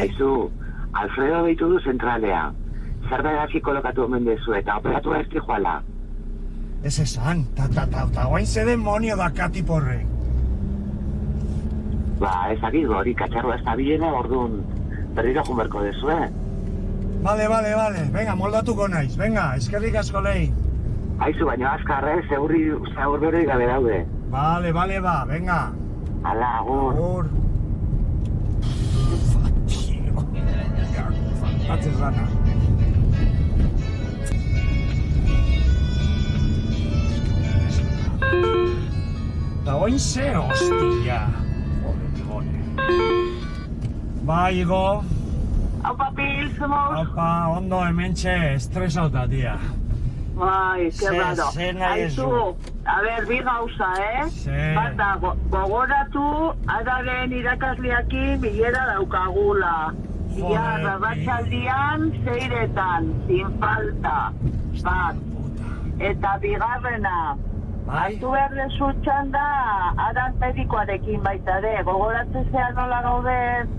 Aizu, Alfredo deitu du zentralea. Zerbait kolokatu omen dezu eta operatua ez joala. Ez esan, ta guain ze demonio daka tiporre. Ba, ezagit hori katxarroa ez da bilena, orduan berriro junberko dezu, Vale, venga, moldatuko naiz, venga, eskerrik asko lehi. Aizu, baina azkarre, zeur berri gabe daude. Vale, ba, venga. Ala, agur. Agur. Fatio. Faltatzez dana. Da oin ze, hostia. Joder, bigone. Ba, Igo. Aupa, Pil, somos. Aupa, ondo hementxe estresauta, tia. Bai, qué raro. Aizu, a ver, bi gauza, Bata, gogoratu, adaren irakasleakin bilera daukagula. Biarra, batxaldian, zeiretan, sin falta. Bat. Eta bigarrena, hartu behar dezutxan da, adan medikoarekin baita ere. Gogoratzen zean nola gauden,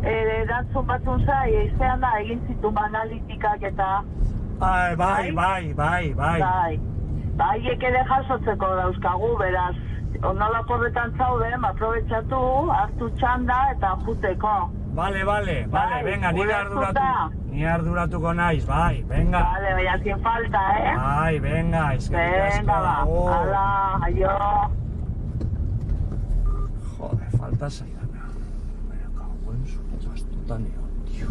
erantzun batzun zai, eizean da, egin zituen analitikak eta... Bai. Haiek ere jasotzeko dauzkagu, beraz, onolako horretan zauden, aprobetxatu, hartu txanda eta juteko. Vale, venga, ni arduratuko naiz, bai, venga. Vale, baina sin falta, Bai, venga, eskerrik asko. Venga, ba, ala, aio. Joder, falta zaidana. Baina, kauen zure bastutan egon, tio.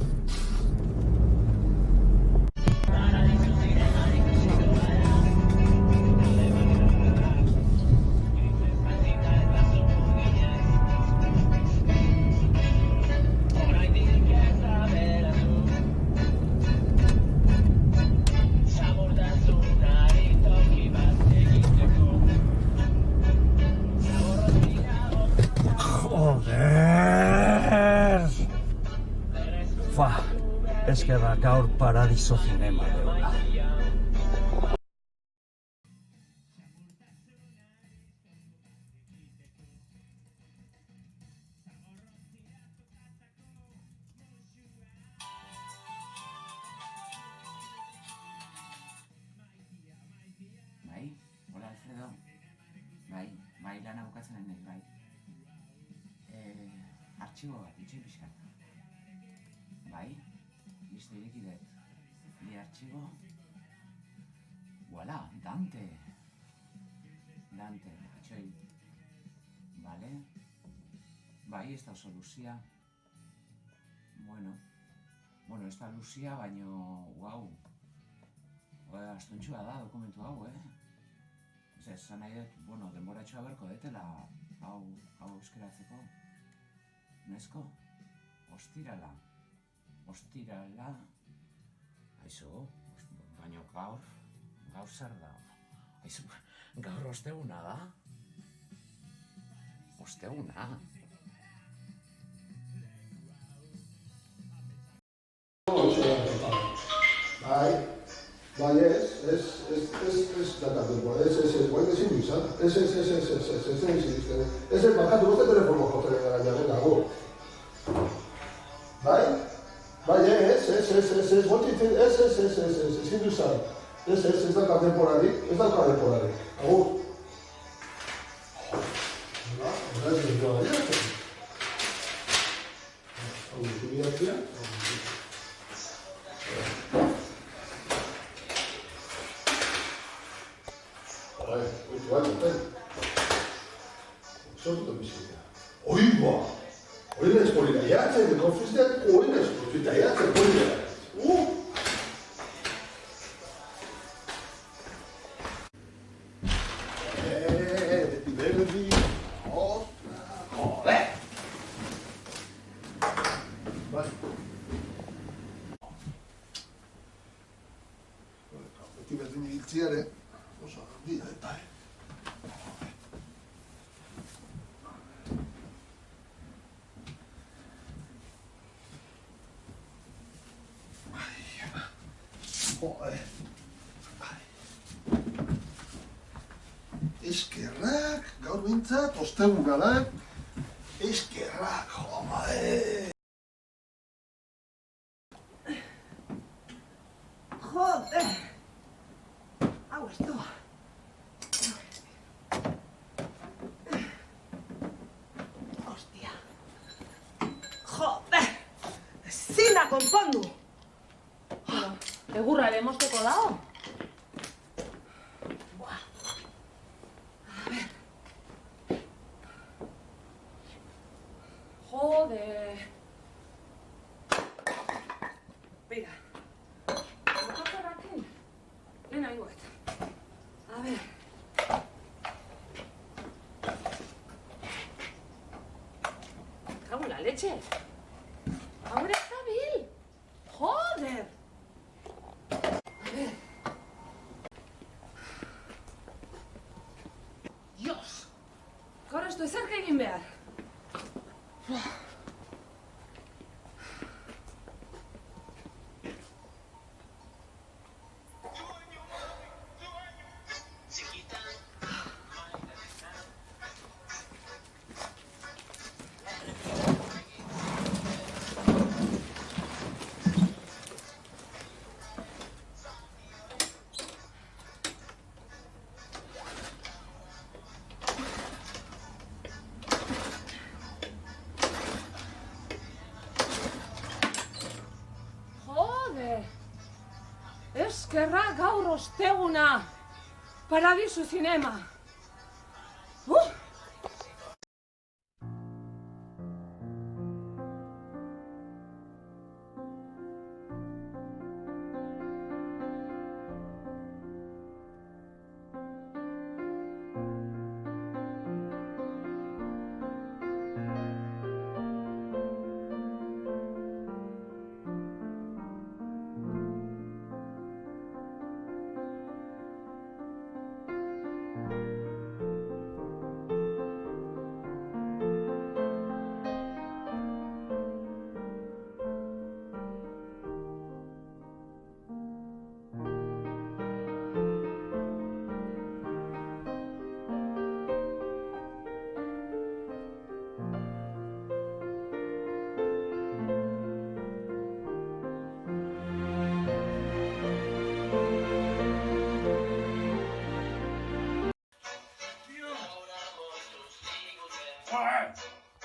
Joder! Fa, eskerrak gaur paradiso zinema deula. Bai, hola Alfredo. Bai, lana bukatzen nahi, bai. Artxibo bat, itxoin pixkat. Bai, listo ireki dut. Bi artxibo. Voila, Dante, itxoin. Vale. Bai, ez da oso luzia. Bueno, ez da luzia, baino, guau. Astuntxua da dokumentu hau, Esan nahi dut, denboratxoa berko detela hau euskeratzeko. Nesko? Ostirala. Aizu, baina gaur zer da? Aizu, gaur osteguna da? Osteguna? Bai, ez dakatua, guain ezin bizan, ez bakatu, beste telefono jotele gara jago dago. Bai, ez, gotitzen, ezin duzan, ez dauka temporarik, agur. Hola, ez dut gara, hau duzu bidatzea. Oiba! Oina ez polita jatzen, konfizteak oina ez polita jatzen, polita. Berdi, joder! Bai. Beti berdin egiltziare, oso handia eta, eskerrak, gaur bintzat, osteguna da, eskerrak, joder! Joder. Hau ez du. Hostia. Joder. Zina konpondu. Egurra ere mosteko dao? Joder. Beira. Mototzarrakin? Lehen aingoet. A ver. Cago en la leche. Ahora está bien. Joder. A ver. Dios. Ahora estoy cerca egin behar. Eskerra gaur osteguna. Paradisu zinema.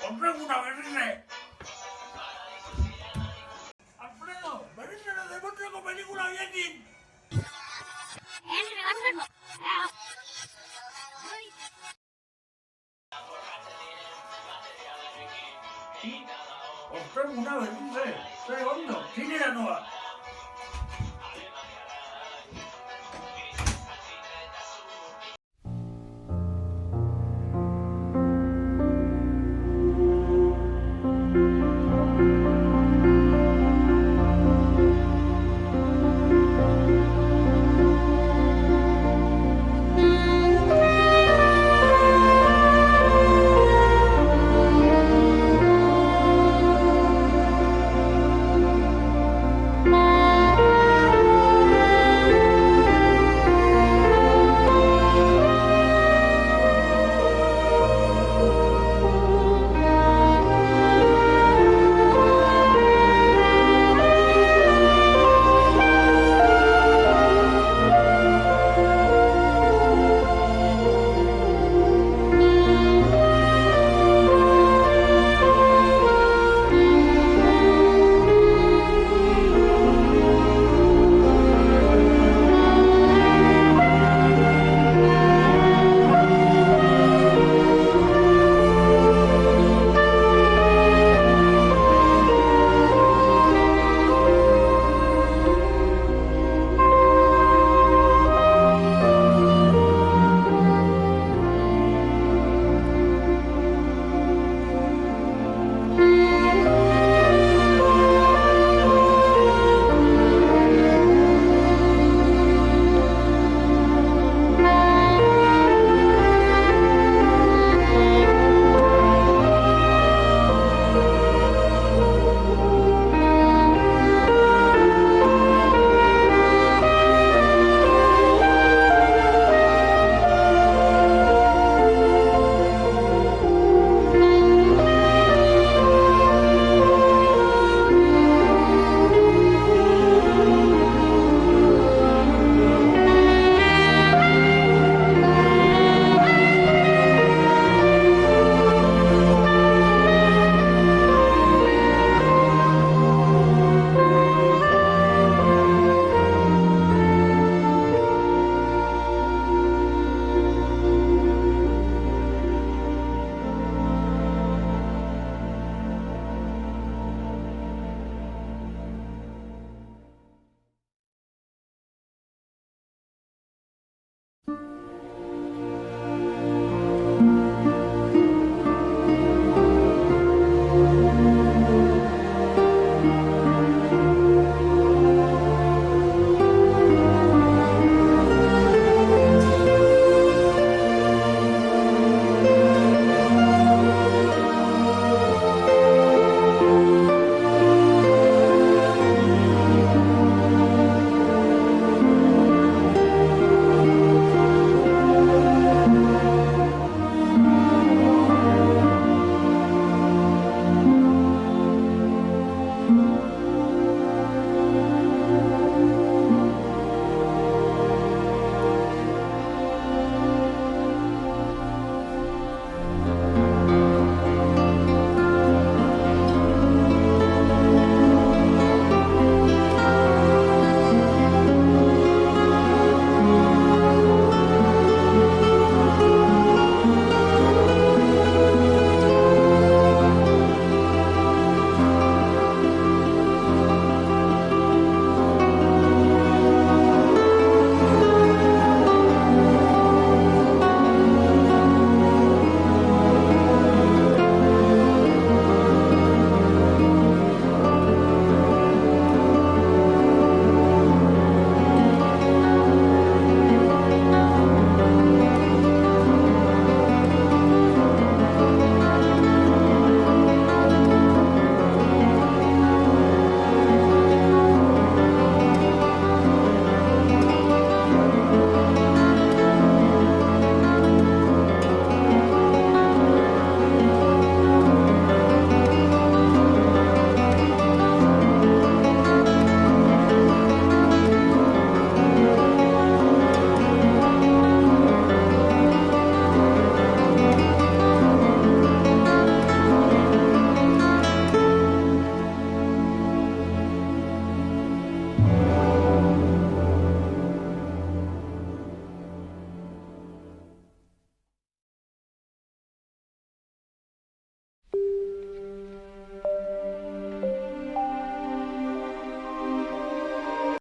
¡Hombre, una berrine! ¡Alfredo! ¡Berrine de demostrako pelikula biekin! ¡Ostras, una berrine! ¡Ze ondo! ¡Zinera noa!